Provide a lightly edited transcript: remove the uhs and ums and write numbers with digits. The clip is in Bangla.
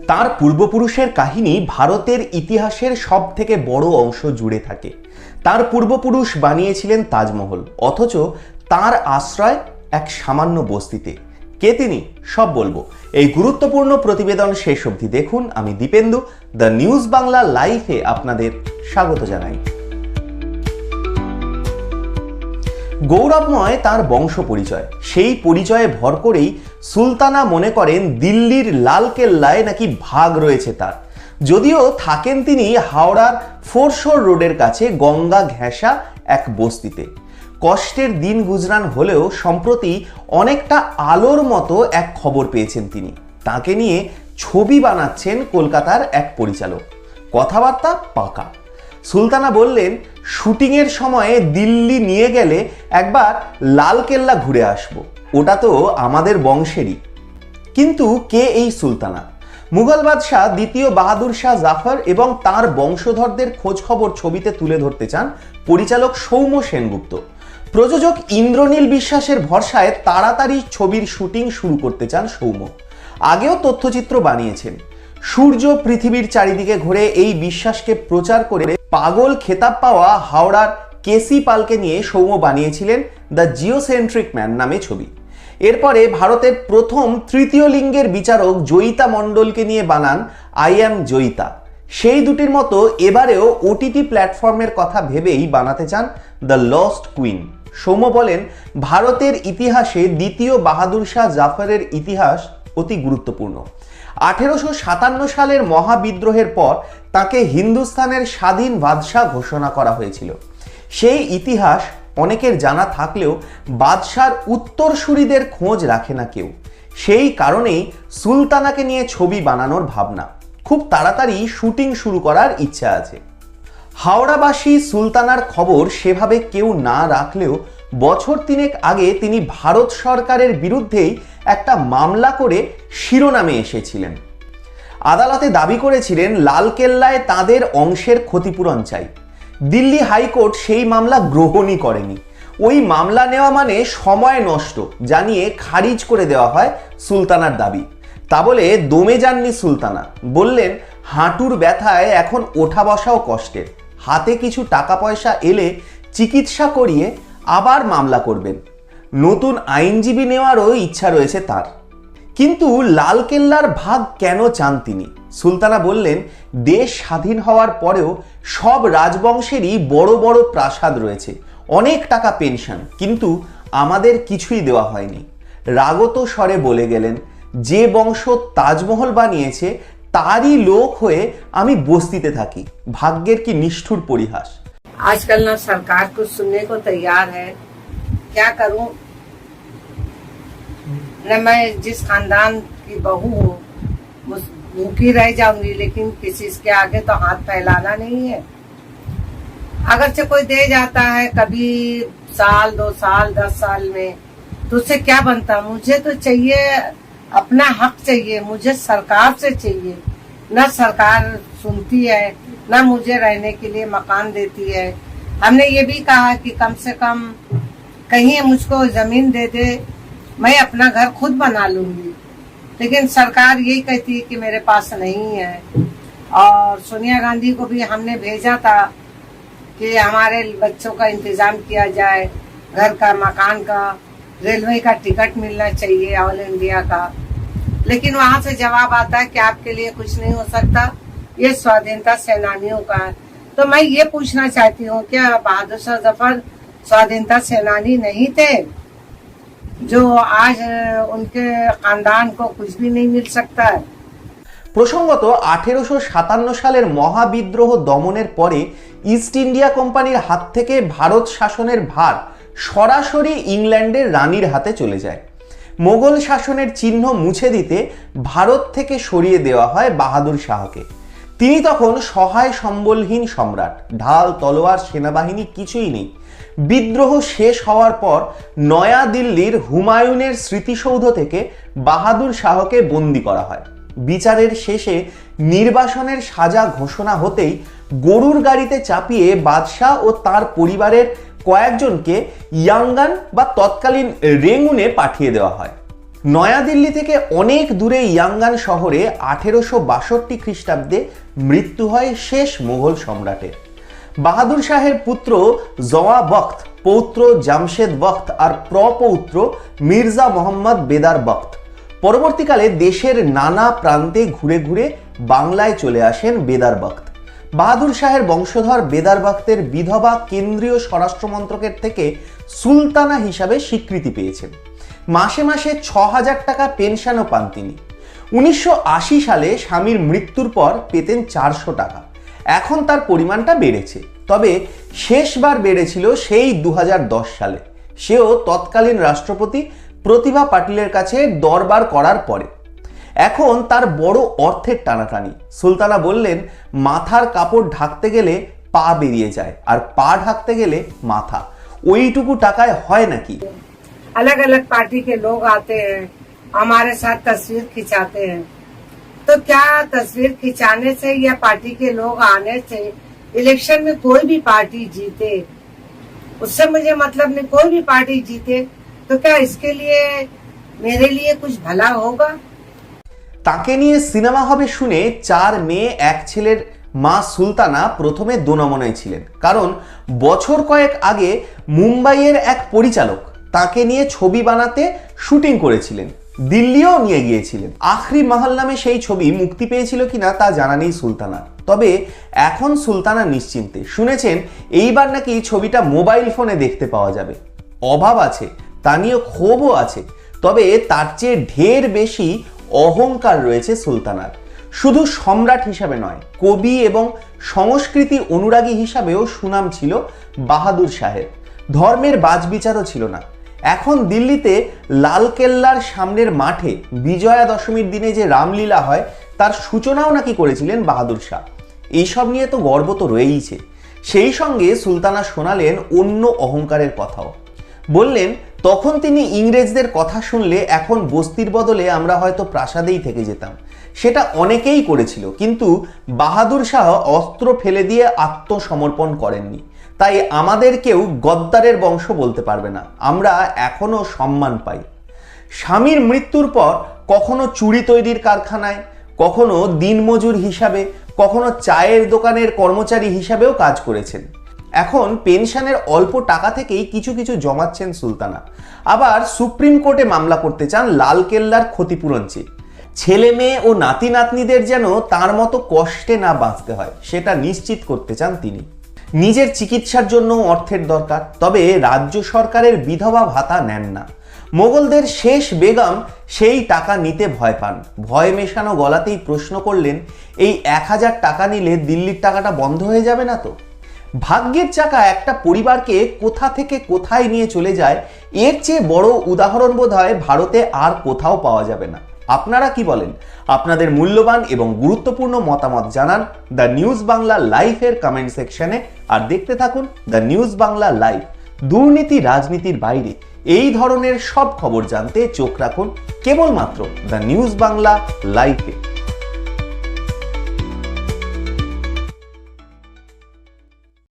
তার পূর্বপুরুষের কাহিনী ভারতের ইতিহাসের সব থেকে বড় অংশ জুড়ে থাকে। তার পূর্বপুরুষ বানিয়েছিলেন তাজমহল, অথচ তার আশ্রয় এক সামান্য বস্তিতে। কে তিনি, সব বলবো এই গুরুত্বপূর্ণ প্রতিবেদন শেষ অবধি দেখুন। আমি দীপেন্দু, দ্য নিউজ বাংলা লাইভে আপনাদের স্বাগত জানাই। গৌরবময় তার বংশ পরিচয়, সেই পরিচয়ে ভর করেই সুলতানা মনে করেন দিল্লির লালকেল্লায় নাকি ভাগ রয়েছে তার। যদিও থাকেন তিনি হাওড়ার ফোরশোর রোডের কাছে গঙ্গা ঘেঁষা এক বস্তিতে। কষ্টের দিন গুজরান হলেও সম্প্রতি অনেকটা আলোর মতো এক খবর পেয়েছেন তিনি। তাকে নিয়ে ছবি বানাচ্ছেন কলকাতার এক পরিচালক। কথাবার্তা পাকা। সুলতানা বললেন, শুটিংয়ের সময়ে দিল্লি নিয়ে গেলে একবার লালকেল্লা ঘুরে আসবো, ওটা তো আমাদের বংশেরই। কিন্তু কে এই সুলতানা? মুঘল বাদশাহ দ্বিতীয় বাহাদুর শাহ জাফর এবং তার বংশধরদের খোঁজ খবর ছবিতে তুলে ধরতে চান পরিচালক সৌম্য সেনগুপ্ত। প্রযোজক ইন্দ্রনীল বিশ্বাসের ভরসায় তাড়াতাড়ি ছবির শুটিং শুরু করতে চান সৌম্য। আগেও তথ্যচিত্র বানিয়েছেন। সূর্য পৃথিবীর চারিদিকে ঘুরে এই বিশ্বাসকে প্রচার করে পাগল খেতাব পাওয়া হাওড়ার কেসি পালকে নিয়ে সৌম্য বানিয়েছিলেন দ্য জিওসেন্ট্রিক ম্যান নামে ছবি। এরপরে ভারতের প্রথম তৃতীয় লিঙ্গের বিচারক জয়িতা মণ্ডলকে নিয়ে বানান আই অ্যাম জয়িতা। সেই দুটির মতো এবারেও ওটিটি প্ল্যাটফর্মের কথা ভেবেই বানাতে চান দ্য লস্ট কুইন। সৌম্য বলেন, ভারতের ইতিহাসে দ্বিতীয় বাহাদুর শাহ জাফরের ইতিহাস অতি গুরুত্বপূর্ণ। 1857 সালের মহাবিদ্রোহের পর তাকে হিন্দুস্তানের স্বাধীন বাদশাহ ঘোষণা করা হয়েছিল। সেই ইতিহাস অনেকের জানা থাকলেও বাদশার উত্তরসূরিদের খোঁজ রাখে না কেউ। সেই কারণেই সুলতানাকে নিয়ে ছবি বানানোর ভাবনা। খুব তাড়াতাড়ি শুটিং শুরু করার ইচ্ছা আছে। হাওড়াবাসী সুলতানার খবর সেভাবে কেউ না রাখলেও বছর তিনেক আগে তিনি ভারত সরকারের বিরুদ্ধেই একটা মামলা করে শিরোনামে এসেছিলেন। আদালতে দাবি করেছিলেন লালকেল্লায় তাদের অংশের ক্ষতিপূরণ চাই। দিল্লি হাইকোর্ট সেই মামলা গ্রহণই করেনি। ওই মামলা নেওয়া মানে সময় নষ্ট জানিয়ে খারিজ করে দেওয়া হয় সুলতানার দাবি। তা বলে দমে যাননি সুলতানা, বললেন, হাঁটুর ব্যথায় এখন ওঠা বসাও কষ্টের, হাতে কিছু টাকা পয়সা এলে চিকিৎসা করিয়ে আবার মামলা করবেন। নতুন আইনজীবী নেওয়ারও ইচ্ছা রয়েছে তার। কিন্তু লালকেল্লার ভাগ কেন চান তিনি? সুলতানা বললেন, দেশ স্বাধীন হওয়ার পরেও সব রাজবংশেরই বড় বড় প্রাসাদ রয়েছে, অনেক টাকা পেনশন, কিন্তু আমাদের কিছুই দেওয়া হয়নি। রাগত স্বরে বলে গেলেন, যে বংশ তাজমহল বানিয়েছে তারই লোক হয়ে আমি বস্তিতে থাকি। ভাগ্যের কি নিষ্ঠুর পরিহাস। आजकल ना सरकार कुछ सुनने को तैयार है, क्या करूं न। मैं जिस खानदान की बहू हूँ भूखी रह जाऊंगी, लेकिन किसी के आगे तो हाथ फैलाना नहीं है। अगर से कोई दे जाता है कभी साल 2 साल 10 साल में, तो उससे क्या बनता। मुझे तो चाहिए अपना हक चाहिए, मुझे सरकार से चाहिए। न सरकार सुनती है, न मुझे रहने के लिए मकान देती है। हमने ये भी कहा कि कम से कम कहीं मुझको जमीन दे दे, मैं अपना घर खुद बना लूंगी, लेकिन सरकार यही कहती है कि मेरे पास नहीं है। और सोनिया गांधी को भी हमने भेजा था कि हमारे बच्चों का इंतजाम किया जाए, घर का, मकान का, रेलवे का टिकट मिलना चाहिए ऑल इंडिया का, लेकिन वहां से जवाब आता है कि आपके लिए कुछ नहीं हो सकता, ये स्वाधीनता सेनानियों का है। तो मैं ये पूछना चाहती हूँ, क्या बहादुर शाह जफर स्वाधीनता सेनानी नहीं थे, जो आज उनके खानदान को कुछ भी नहीं मिल सकता है? প্রসঙ্গত 1857 সালের মহাবিদ্রোহ দমনের পরে ইস্ট ইন্ডিয়া কোম্পানির হাত থেকে ভারত শাসনের ভার সরাসরি ইংল্যান্ডের রানীর হাতে চলে যায়। মোগল শাসনের চিহ্ন মুছে দিতে ভারত থেকে সরিয়ে দেওয়া হয় বাহাদুর শাহকে। তিনি তখন সহায় সম্বলহীন সম্রাট, ঢাল তলোয়ার সেনাবাহিনী কিছুই নেই। বিদ্রোহ শেষ হওয়ার পর নয়া দিল্লির হুমায়ুনের স্মৃতিসৌধ থেকে বাহাদুর শাহকে বন্দী করা হয়। বিচারের শেষে নির্বাসনের সাজা ঘোষণা হতেই গরুর গাড়িতে চাপিয়ে বাদশাহ ও তার পরিবারের কয়েকজনকে ইয়াঙ্গান বা তৎকালীন রেঙ্গুনে পাঠিয়ে দেওয়া হয়। নয়াদিল্লি থেকে অনেক দূরে ইয়াঙ্গান শহরে 1862 খ্রিস্টাব্দে মৃত্যু হয় শেষ মুঘল সম্রাটের। বাহাদুর শাহের পুত্র জওয়া বখত, পৌত্র জামশেদ বখত আর প্রপৌত্র মির্জা মোহাম্মদ বেদার বখত পরবর্তীকালে দেশের নানা প্রান্তে ঘুরে ঘুরে বাংলায় চলে আসেন বেদার বখত। বাহাদুর শাহের বংশধর বেদার বখতের বিধবা কেন্দ্রীয় স্বরাষ্ট্রমন্ত্রকের থেকে সুলতানা হিসাবে স্বীকৃতি পেয়েছেন। মাসে মাসে 6000 টাকা পেনশনও পান তিনি। 1980 সালে স্বামীর মৃত্যুর পর পেতেন 400 টাকা। এখন তার পরিমাণটা বেড়েছে, তবে শেষবার বেড়েছিল সেই 2010 সালে, সেও তৎকালীন রাষ্ট্রপতি প্রতিভা পাটিলের কাছে দরবার করার পরে। এখন তার বড় অর্থের টানাটানি। সুলতানা বললেন, মাথার কাপড় ঢাকতে গেলে পা বেরিয়ে যায়, আর পা ঢাকতে গেলে মাথা। ওইটুকু টাকায় হয় নাকি? अलग अलग पार्टी के लोग आते हैं, हमारे साथ तस्वीर खिंचाते हैं, तो क्या तस्वीर खिंचाने से या पार्टी के लोग आने से इलेक्शन में कोई भी पार्टी जीते, उससे मुझे मतलब नहीं। कोई भी पार्टी जीते तो क्या इसके लिए मेरे लिए कुछ भला होगा? তাকে নিয়ে সিনেমা হবে শুনে 4 মেয়ে 1 ছেলের মা সুলতানা প্রথমে দোনামনায় ছিলেন, কারণ বছর কয়েক আগে মুম্বাইয়ের এক পরিচালক তাকে নিয়ে ছবি বানাতে শুটিং করেছিলেন, দিল্লিও নিয়ে গিয়েছিলেন। আখরি মহল নামে সেই ছবি মুক্তি পেয়েছিল কিনা তা জানা নেই সুলতানার, তবে এখন সুলতানা নিশ্চিন্তে। শুনেছেন এইবার নাকি ছবিটা মোবাইল ফোনে দেখতে পাওয়া যাবে। অভাব আছে, তা নিয়ে ক্ষোভও আছে, তবে তার চেয়ে ঢের বেশি অহংকার রয়েছে সুলতানার। শুধু সম্রাট হিসাবে নয়, কবি এবং সংস্কৃতি অনুরাগী হিসাবেও সুনাম ছিল বাহাদুর শাহের। ধর্মের বাজবিচারও ছিল না। এখন দিল্লিতে লালকেল্লার সামনের মাঠে বিজয়া দশমীর দিনে যে রামলীলা হয় তার সূচনাও নাকি করেছিলেন বাহাদুর শাহ। এইসব নিয়ে তো গর্ব তো রয়েইছে। সেই সঙ্গে সুলতানা শোনালেন অন্য অহংকারের কথাও। বললেন, তখন তিনি ইংরেজদের কথা শুনলে এখন বস্তির বদলে আমরা হয়তো প্রাসাদেই থেকে যেতাম। সেটা অনেকেই করেছিল, কিন্তু বাহাদুর শাহ অস্ত্র ফেলে দিয়ে আত্মসমর্পণ করেননি। তাই আমাদের কেউ গদ্দারের বংশ বলতে পারবে না। আমরা এখনো সম্মান পাই। স্বামীর মৃত্যুর পর কখনো চুড়ি তৈরির কারখানায়, কখনো দিনমজুর হিসাবে, কখনো চায়ের দোকানের কর্মচারী হিসাবেও কাজ করেছেন। এখন পেনশনের অল্প টাকা থেকেই কিছু কিছু জমাচ্ছেন সুলতানা। আবার সুপ্রিম কোর্টে মামলা করতে চান লালকেল্লার ক্ষতিপূরণ চেয়ে। ছেলে মেয়ে ও নাতি নাতনিদের যেন তার মতো কষ্টে না বাঁচতে হয় সেটা নিশ্চিত করতে চান তিনি। নিজের চিকিৎসার জন্য অর্থের দরকার, তবে রাজ্য সরকারের বিধবা ভাতা নেন না। মোগলদের শেষ বেগম সেই টাকা নিতে ভয় পান। ভয় মেশানো গলাতেই প্রশ্ন করলেন, এই 1000 টাকা নিলে দিল্লির টাকাটা বন্ধ হয়ে যাবে না তো? ভাগ্যের চাকা একটা পরিবারকে কোথা থেকে কোথায় নিয়ে চলে যায়, এর চেয়ে বড় উদাহরণ বোধহয় ভারতে আর কোথাও পাওয়া যাবে না। আপনারা কি বলেন? আপনাদের মূল্যবান এবং গুরুত্বপূর্ণ মতামত জানান দ্য নিউজ বাংলা লাইভের কমেন্ট সেকশনে। আর দেখতে থাকুন দ্য নিউজ বাংলা লাইভ। দুর্নীতি রাজনীতির বাইরে এই ধরনের সব খবর জানতে চোখ রাখুন কেবলমাত্র দ্য নিউজ বাংলা লাইভে।